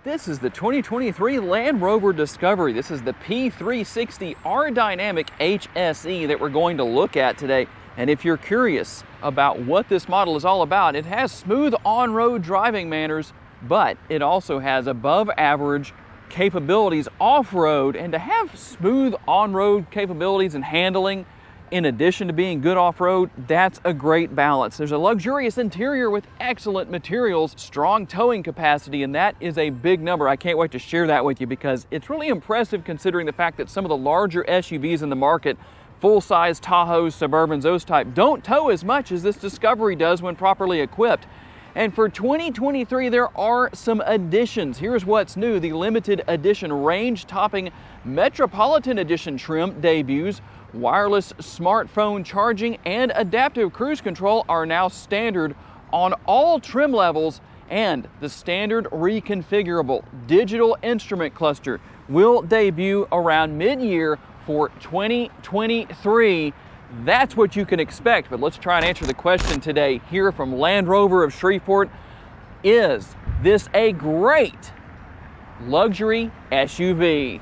This is the 2023 Land Rover Discovery. This is the P360 R-Dynamic HSE that we're going to look at today. And if you're curious about what this model is all about, it has smooth on-road driving manners, but it also has above average capabilities off-road. And to have smooth on-road capabilities and handling, in addition to being good off-road, that's a great balance. There's a luxurious interior with excellent materials, strong towing capacity, and that is a big number. I can't wait to share that with you because it's really impressive considering the fact that some of the larger SUVs in the market, full-size Tahoes, Suburbans, those type, don't tow as much as this Discovery does when properly equipped. And for 2023, there are some additions. Here's what's new. The limited edition range-topping Metropolitan Edition trim debuts. Wireless smartphone charging and adaptive cruise control are now standard on all trim levels, and the standard reconfigurable digital instrument cluster will debut around mid-year for 2023. That's what you can expect, but let's try and answer the question today here from Land Rover of Shreveport. Is this a great luxury SUV?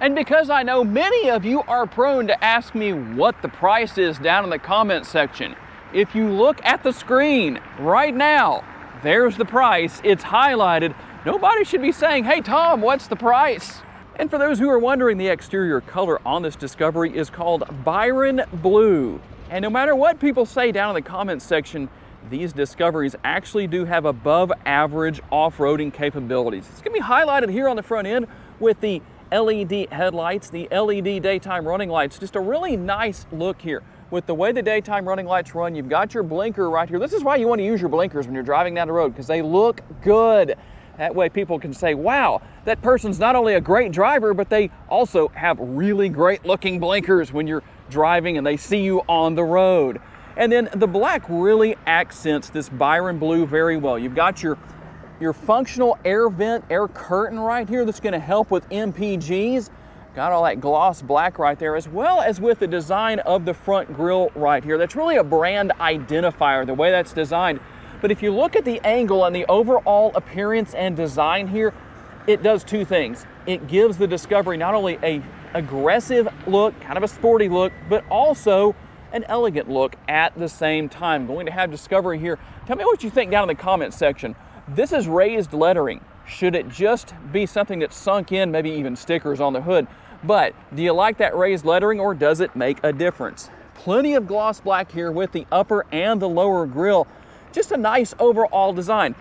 And because I know many of you are prone to ask me what the price is down in the comments section, if you look at the screen right now, there's the price. It's highlighted. Nobody should be saying, "Hey Tom, what's the price?" And for those who are wondering, the exterior color on this Discovery is called Byron Blue. And no matter what people say down in the comments section, these Discoveries actually do have above average off-roading capabilities. It's gonna be highlighted here on the front end with the LED headlights, the LED daytime running lights. Just a really nice look here. With the way the daytime running lights run, you've got your blinker right here. This is why you want to use your blinkers when you're driving down the road, because they look good. That way people can say, wow, that person's not only a great driver, but they also have really great looking blinkers when you're driving and they see you on the road. And then the black really accents this Byron Blue very well. You've got your functional air vent, air curtain right here that's going to help with MPGs. Got all that gloss black right there, as well as with the design of the front grille right here. That's really a brand identifier, the way that's designed. But if you look at the angle and the overall appearance and design here, it does two things. It gives the Discovery not only an aggressive look, kind of a sporty look, but also an elegant look at the same time. Going to have Discovery here. Tell me what you think down in the comments section. This is raised lettering. Should it just be something that's sunk in, maybe even stickers on the hood? But do you like that raised lettering, or does it make a difference? Plenty of gloss black here with the upper and the lower grille. Just a nice overall design.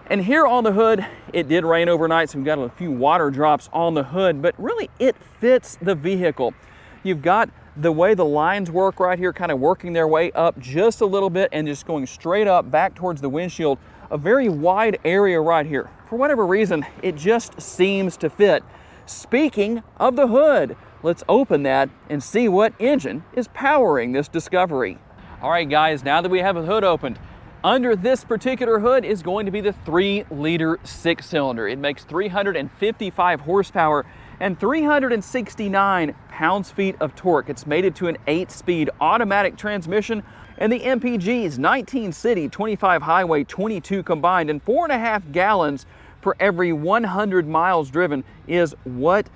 And here on the hood, it did rain overnight, so we've got a few water drops on the hood, but really it fits the vehicle. You've got the way the lines work right here, kind of working their way up just a little bit and just going straight up back towards the windshield. A very wide area right here. For whatever reason, it just seems to fit. Speaking of the hood, let's open that and see what engine is powering this Discovery. All right, guys, now that we have the hood opened, under this particular hood is going to be the 3-liter 6-cylinder. It makes 355 horsepower and 369 pounds-feet of torque. It's mated to an 8-speed automatic transmission, and the MPGs, 19 city, 25 highway, 22 combined, and 4.5 gallons per every 100 miles driven is what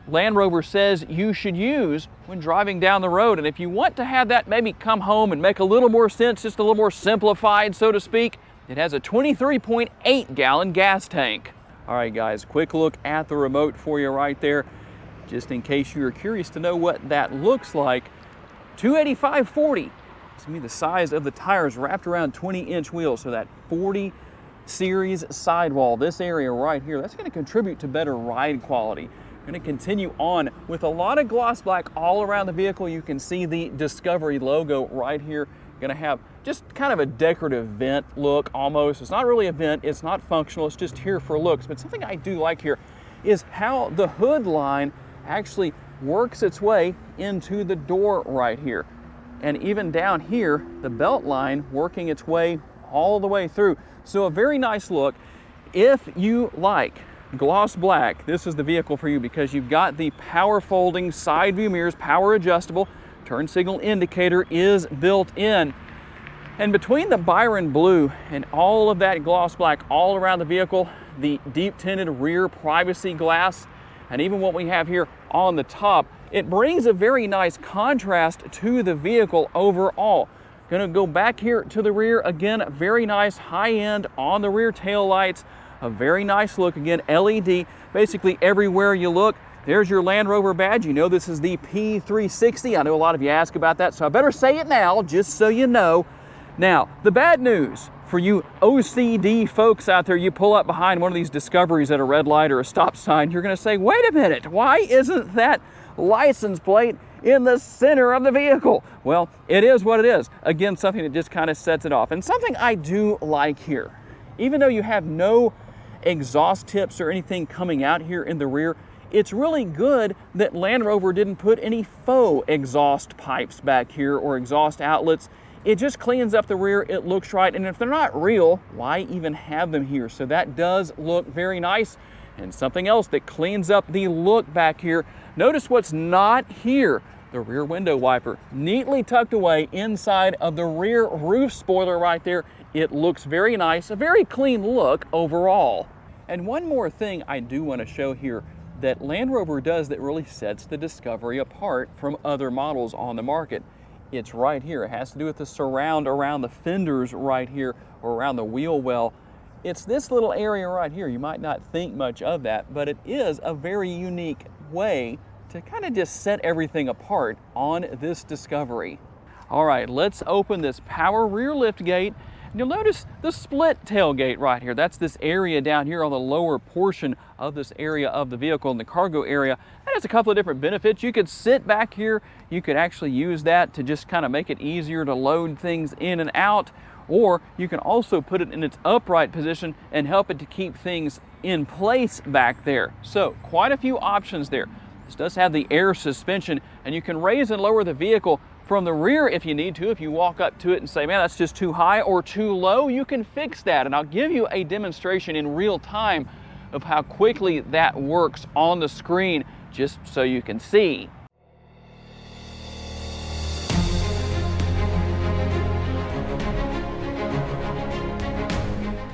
Land Rover says you should use when driving down the road. And if you want to have that maybe come home and make a little more sense, just a little more simplified, so to speak, it has a 23.8 gallon gas tank. All right, guys, quick look at the remote for you right there, just in case you're curious to know what that looks like. 285/40. It's gonna be the size of the tires wrapped around 20-inch wheels, so that 40 series sidewall, this area right here, that's gonna contribute to better ride quality. Going to continue on with a lot of gloss black all around the vehicle. You can see the Discovery logo right here. Going to have just kind of a decorative vent look almost. It's not really a vent, it's not functional, it's just here for looks. But something I do like here is how the hood line actually works its way into the door right here. And even down here, the belt line working its way all the way through. So a very nice look. If you like gloss black, this is the vehicle for you, because you've got the power folding side view mirrors, power adjustable, turn signal indicator is built in. And between the Byron Blue and all of that gloss black all around the vehicle, the deep tinted rear privacy glass, and even what we have here on the top, it brings a very nice contrast to the vehicle overall. Gonna go back here to the rear. Again, very nice high end on the rear tail lights. A very nice look. Again, LED, basically everywhere you look. There's your Land Rover badge. You know this is the P360. I know a lot of you ask about that, so I better say it now, just so you know. Now, the bad news for you OCD folks out there, you pull up behind one of these Discoveries at a red light or a stop sign, you're gonna say, wait a minute, why isn't that license plate in the center of the vehicle? Well, it is what it is. Again, something that just kind of sets it off. And something I do like here, even though you have no exhaust tips or anything coming out here in the rear, it's really good that Land Rover didn't put any faux exhaust pipes back here or exhaust outlets. It just cleans up the rear, it looks right, and if they're not real, why even have them here? So that does look very nice. And something else that cleans up the look back here, notice what's not here. The rear window wiper, neatly tucked away inside of the rear roof spoiler right there. It looks very nice, a very clean look overall. And one more thing I do want to show here that Land Rover does that really sets the Discovery apart from other models on the market. It's right here. It has to do with the surround around the fenders right here or around the wheel well. It's this little area right here. You might not think much of that, but it is a very unique way to kind of just set everything apart on this Discovery. All right, let's open this power rear lift gate. And you'll notice the split tailgate right here. That's this area down here on the lower portion of this area of the vehicle in the cargo area. That has a couple of different benefits. You could sit back here. You could actually use that to just kind of make it easier to load things in and out. Or you can also put it in its upright position and help it to keep things in place back there. So quite a few options there. This does have the air suspension, and you can raise and lower the vehicle from the rear if you need to. If you walk up to it and say, man, that's just too high or too low, you can fix that. And I'll give you a demonstration in real time of how quickly that works on the screen, just so you can see.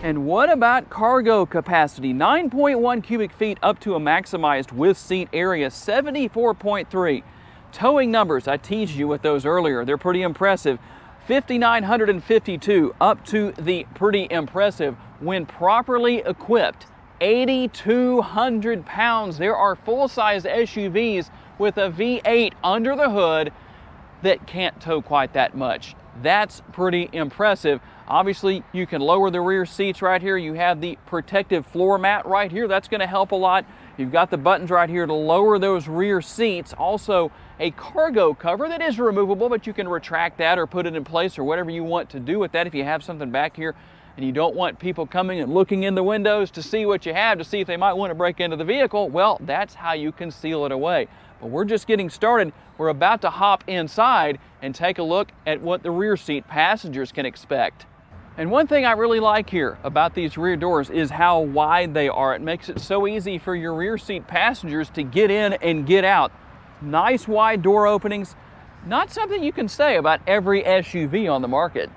And what about cargo capacity? 9.1 cubic feet up to a maximized with seat area, 74.3. Towing numbers, I teased you with those earlier. They're pretty impressive. 5,952 up to the pretty impressive when properly equipped. 8,200 pounds. There are full-size SUVs with a V8 under the hood that can't tow quite that much. That's pretty impressive. Obviously, you can lower the rear seats right here. You have the protective floor mat right here. That's going to help a lot. You've got the buttons right here to lower those rear seats. Also, a cargo cover that is removable, but you can retract that or put it in place or whatever you want to do with that if you have something back here and you don't want people coming and looking in the windows to see what you have, to see if they might want to break into the vehicle. Well, that's how you can seal it away. But we're just getting started. We're about to hop inside and take a look at what the rear seat passengers can expect. And one thing I really like here about these rear doors is how wide they are. It makes it so easy for your rear seat passengers to get in and get out. Nice wide door openings. Not something you can say about every SUV on the market.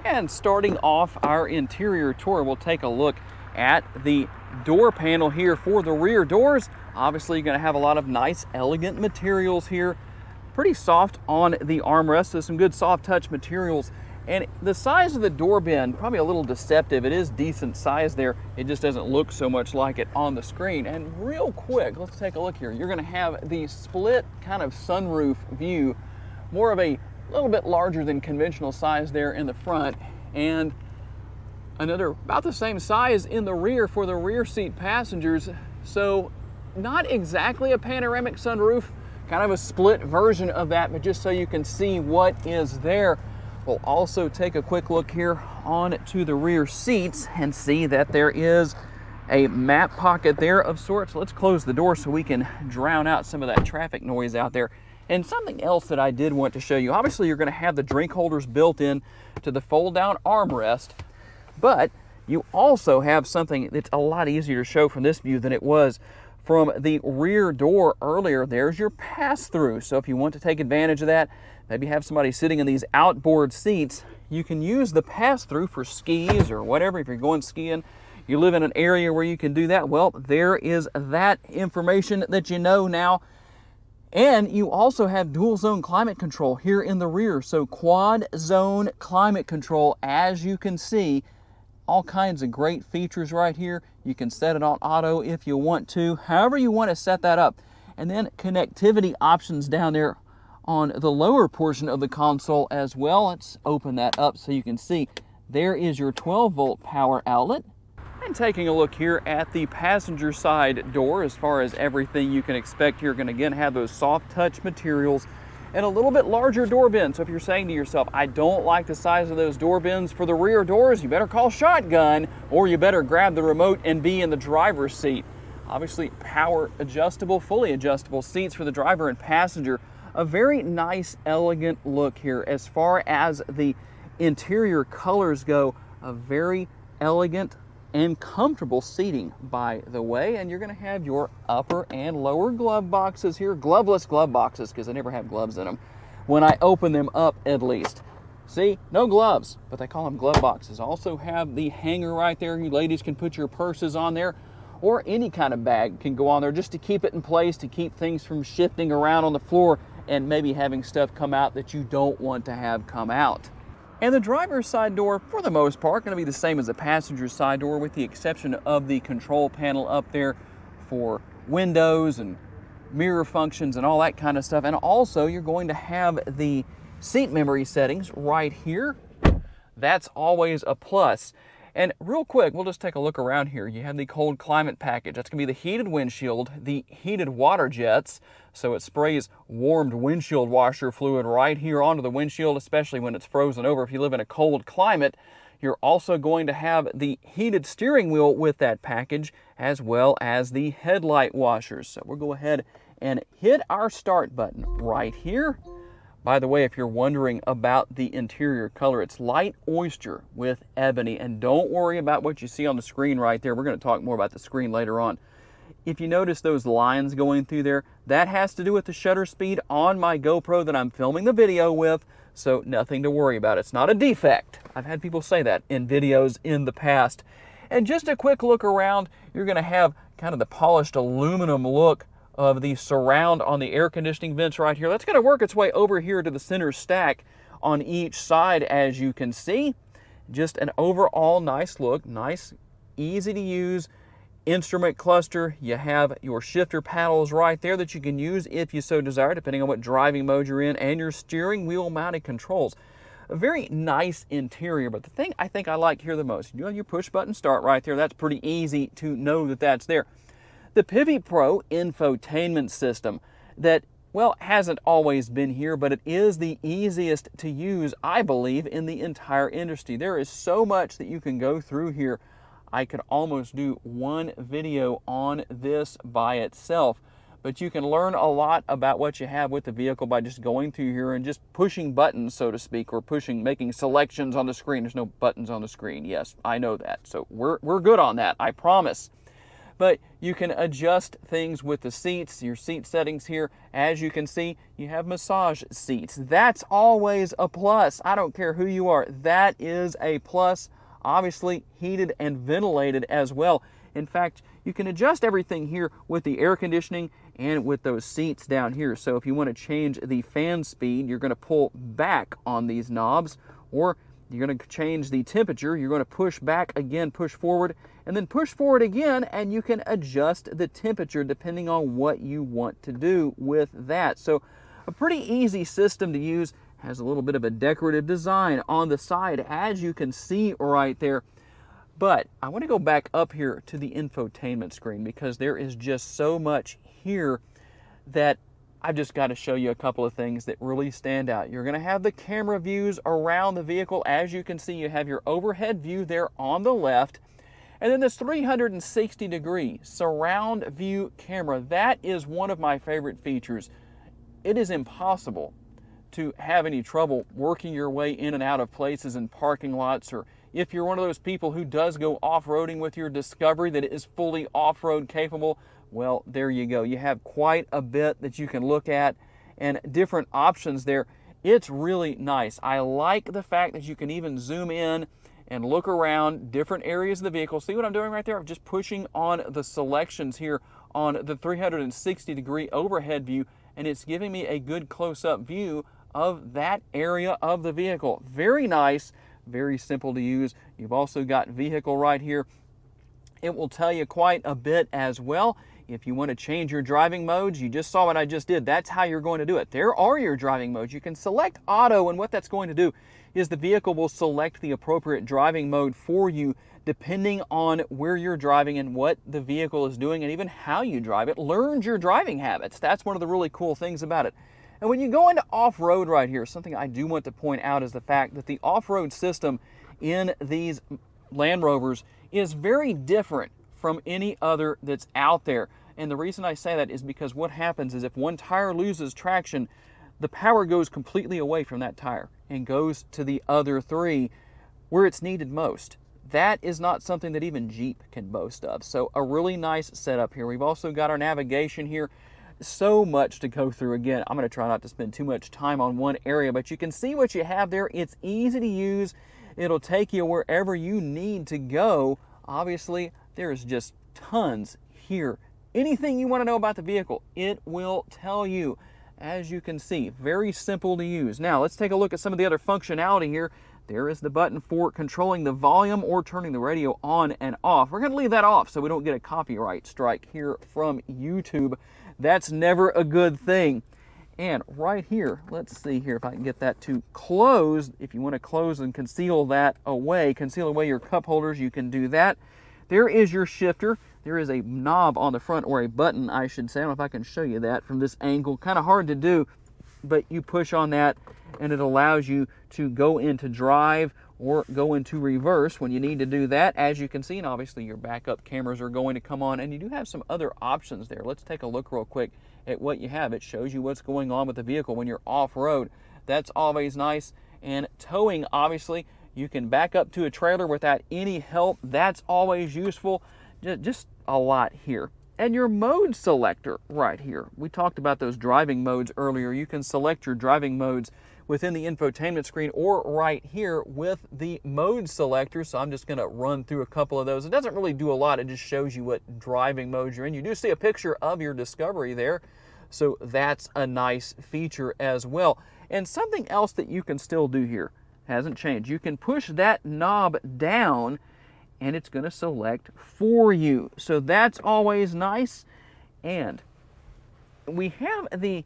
And starting off our interior tour, we'll take a look at the door panel here for the rear doors. Obviously, you're going to have a lot of nice, elegant materials here. Pretty soft on the armrests. There's some good soft touch materials. And the size of the door bin, probably a little deceptive. It is decent size there. It just doesn't look so much like it on the screen. And real quick, let's take a look here. You're going to have the split kind of sunroof view, more of a little bit larger than conventional size there in the front, and another about the same size in the rear for the rear seat passengers. So not exactly a panoramic sunroof, kind of a split version of that, but just so you can see what is there. We'll also take a quick look here on to the rear seats and see that there is a map pocket there of sorts. Let's close the door so we can drown out some of that traffic noise out there. And something else that I did want to show you, obviously you're going to have the drink holders built in to the fold down armrest, but you also have something that's a lot easier to show from this view than it was from the rear door earlier. There's your pass-through. So if you want to take advantage of that, maybe have somebody sitting in these outboard seats, you can use the pass-through for skis or whatever. If you're going skiing, you live in an area where you can do that, well, there is that information that you know now. And you also have dual zone climate control here in the rear. So quad zone climate control, as you can see, all kinds of great features right here. You can set it on auto if you want to, however you want to set that up. And then connectivity options down there on the lower portion of the console as well. Let's open that up so you can see there is your 12-volt power outlet. And taking a look here at the passenger side door, as far as everything you can expect, you're going to again have those soft touch materials and a little bit larger door bin. So if you're saying to yourself, I don't like the size of those door bins for the rear doors, you better call Shotgun, or you better grab the remote and be in the driver's seat. Obviously power adjustable, fully adjustable seats for the driver and passenger. A very nice, elegant look here. As far as the interior colors go, a very elegant and comfortable seating, by the way. And you're going to have your upper and lower glove boxes here, gloveless glove boxes, because they never have gloves in them when I open them up, at least. See, no gloves, but they call them glove boxes. Also have the hanger right there. You ladies can put your purses on there, or any kind of bag can go on there just to keep it in place, to keep things from shifting around on the floor and maybe having stuff come out that you don't want to have come out. And the driver's side door, for the most part, going to be the same as the passenger side door, with the exception of the control panel up there for windows and mirror functions and all that kind of stuff. And also, you're going to have the seat memory settings right here. That's always a plus. And real quick, we'll just take a look around here. You have the cold climate package. That's going to be the heated windshield, the heated water jets, so it sprays warmed windshield washer fluid right here onto the windshield, especially when it's frozen over if you live in a cold climate. You're also going to have the heated steering wheel with that package, as well as the headlight washers. So we'll go ahead and hit our start button right here. By the way, if you're wondering about the interior color, it's light oyster with ebony. And don't worry about what you see on the screen right there. We're going to talk more about the screen later on. If you notice those lines going through there, that has to do with the shutter speed on my GoPro that I'm filming the video with. So nothing to worry about. It's not a defect. I've had people say that in videos in the past. And just a quick look around, you're going to have kind of the polished aluminum look of the surround on the air conditioning vents right here. That's going to work its way over here to the center stack on each side, as you can see. Just an overall nice look, nice, easy to use instrument cluster. You have your shifter paddles right there that you can use if you so desire, depending on what driving mode you're in, and your steering wheel mounted controls. A very nice interior, but the thing I think I like here the most, you have your push button start right there. That's pretty easy to know that that's there. The Pivy Pro infotainment system that, well, hasn't always been here, but it is the easiest to use, I believe, in the entire industry. There is so much that you can go through here. I could almost do one video on this by itself, but you can learn a lot about what you have with the vehicle by just going through here and just pushing buttons, so to speak, or making selections on the screen. There's no buttons on the screen. Yes, I know that. So we're good on that, I promise. But you can adjust things with the seats, your seat settings here. As you can see, you have massage seats. That's always a plus. I don't care who you are. That is a plus. Obviously heated and ventilated as well. In fact, you can adjust everything here with the air conditioning and with those seats down here. So if you want to change the fan speed, you're going to pull back on these knobs, or you're going to change the temperature. You're going to push back again, push forward, and then push forward again, and you can adjust the temperature depending on what you want to do with that. So a pretty easy system to use. Has a little bit of a decorative design on the side, as you can see right there. But I want to go back up here to the infotainment screen, because there is just so much here that I've just got to show you a couple of things that really stand out. You're going to have the camera views around the vehicle. As you can see, you have your overhead view there on the left, and then this 360-degree surround view camera. That is one of my favorite features. It is impossible to have any trouble working your way in and out of places and parking lots, or if you're one of those people who does go off-roading with your Discovery that is fully off-road capable, well, there you go. You have quite a bit that you can look at and different options there. It's really nice. I like the fact that you can even zoom in and look around different areas of the vehicle. See what I'm doing right there? I'm just pushing on the selections here on the 360-degree overhead view, and it's giving me a good close-up view of that area of the vehicle. Very nice, very simple to use. You've also got vehicle right here. It will tell you quite a bit as well. If you want to change your driving modes, you just saw what I just did. That's how you're going to do it. There are your driving modes. You can select auto, and what that's going to do is the vehicle will select the appropriate driving mode for you depending on where you're driving and what the vehicle is doing and even how you drive it. Learns your driving habits. That's one of the really cool things about it. And when you go into off-road right here, something I do want to point out is the fact that the off-road system in these Land Rovers is very different from any other that's out there. And the reason I say that is because what happens is if one tire loses traction, the power goes completely away from that tire and goes to the other three where it's needed most. That is not something that even Jeep can boast of. So a really nice setup here. We've also got our navigation here. So much to go through. Again, I'm going to try not to spend too much time on one area, but you can see what you have there. It's easy to use. It'll take you wherever you need to go. Obviously, there's just tons here. Anything you want to know about the vehicle, it will tell you. As you can see, very simple to use. Now, let's take a look at some of the other functionality here. There is the button for controlling the volume or turning the radio on and off. We're going to leave that off so we don't get a copyright strike here from YouTube. That's never a good thing. And right here, let's see here if I can get that to close. If you want to close and conceal that away, conceal away your cup holders, you can do that. There is your shifter. There is a knob on the front, or a button, I should say. I don't know if I can show you that from this angle. Kind of hard to do, but you push on that and it allows you to go into drive or go into reverse when you need to do that. As you can see, and obviously your backup cameras are going to come on, and you do have some other options there. Let's take a look real quick at what you have. It shows you what's going on with the vehicle when you're off-road. That's always nice. And towing, obviously, you can back up to a trailer without any help. That's always useful. Just a lot here. And your mode selector right here. We talked about those driving modes earlier. You can select your driving modes within the infotainment screen or right here with the mode selector. So I'm just going to run through a couple of those. It doesn't really do a lot. It just shows you what driving modes you're in. You do see a picture of your Discovery there. So that's a nice feature as well. And something else that you can still do here, hasn't changed. You can push that knob down and it's going to select for you. So that's always nice. And we have the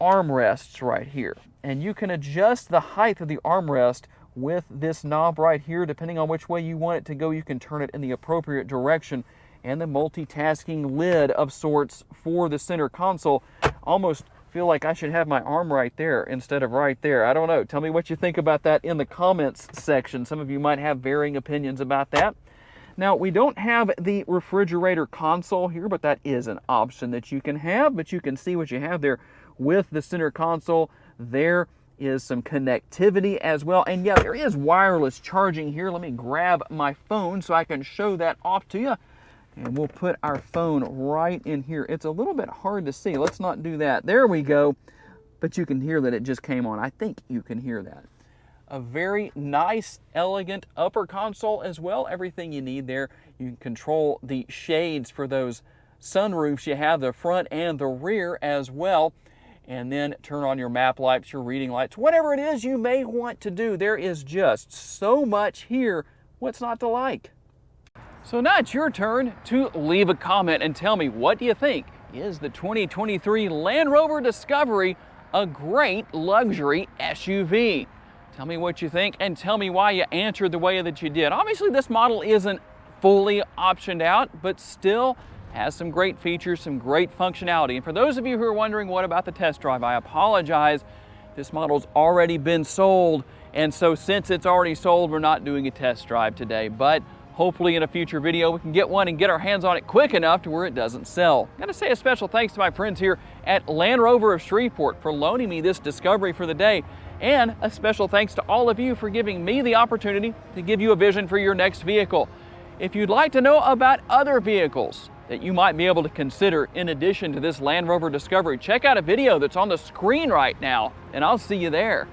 armrests right here. And you can adjust the height of the armrest with this knob right here. Depending on which way you want it to go, you can turn it in the appropriate direction. And the multitasking lid of sorts for the center console. Almost feel like I should have my arm right there instead of right there. I don't know. Tell me what you think about that in the comments section. Some of you might have varying opinions about that. Now, we don't have the refrigerator console here, but that is an option that you can have. But you can see what you have there with the center console. There is some connectivity as well. And yeah, there is wireless charging here. Let me grab my phone so I can show that off to you. And we'll put our phone right in here. It's a little bit hard to see. Let's not do that. There we go. But you can hear that it just came on. I think you can hear that. A very nice, elegant upper console as well. Everything you need there. You can control the shades for those sunroofs you have, the front and the rear as well. And then turn on your map lights, your reading lights, whatever it is you may want to do. There is just so much here. What's not to like? So now it's your turn to leave a comment and tell me, what do you think? Is the 2023 Land Rover Discovery a great luxury SUV? Tell me what you think and tell me why you answered the way that you did. Obviously, this model isn't fully optioned out, but still has some great features, some great functionality. And for those of you who are wondering what about the test drive, I apologize. This model's already been sold. And so since it's already sold, we're not doing a test drive today. But hopefully in a future video, we can get one and get our hands on it quick enough to where it doesn't sell. Got to say a special thanks to my friends here at Land Rover of Shreveport for loaning me this Discovery for the day. And a special thanks to all of you for giving me the opportunity to give you a vision for your next vehicle. If you'd like to know about other vehicles that you might be able to consider in addition to this Land Rover Discovery, check out a video that's on the screen right now, and I'll see you there.